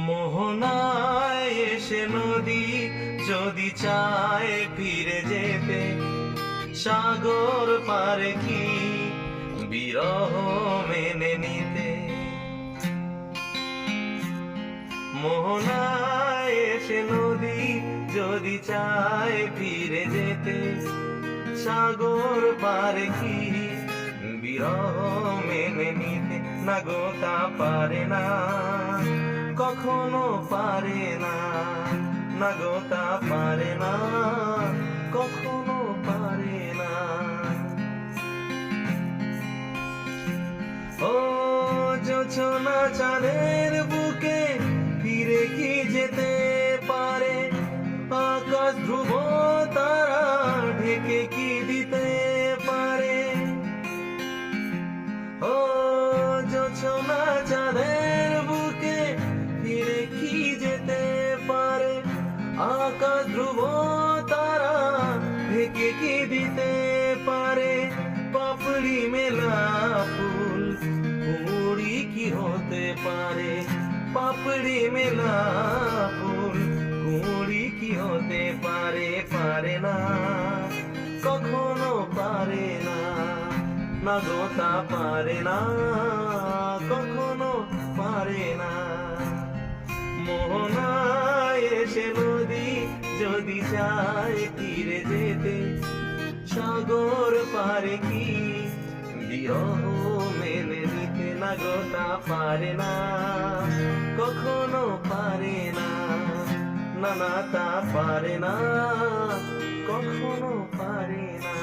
মোহনায় এসে নদী যদি চায় ফিরে যেতে, সাগর পারে কি বিরহ মেনে নিতে। মোহনায় এসে নদী যদি চায় ফিরে যেতে, সাগর পারে কি বিরহ মেনে নিতে। না গো তা পারে না, কখনো পারে না। না গো তা পারে না, কখনো পারে না। ও জোছনা চাঁদের বুকে ফিরে কি যেতে পারে? আকাশ ধ্রুব তারা ঢেকে কি দিতে পারে? ও জোছনা চাঁদের বুকে ফিরে কি যেতে পারে? আকাশ ধ্রুব তারা ঢেকে কি দিতে পারে? পাপড়ি মেলা ফুল কুড়ি কি হতে পারে? পাপড়ি মেলা ফুল কুড়ি কি হতে পারে? পারে না, কখনো পারে না। না গো তা পারে না, কখনো পারে না। মোহনায় এসে নদী যদি চায় ফিরে যেতে, সাগর পারে কি বিরহ মেনে নিতে। না গো তা পারে না, কখনো পারে না। না না তা পারে না, কখনো পারে না।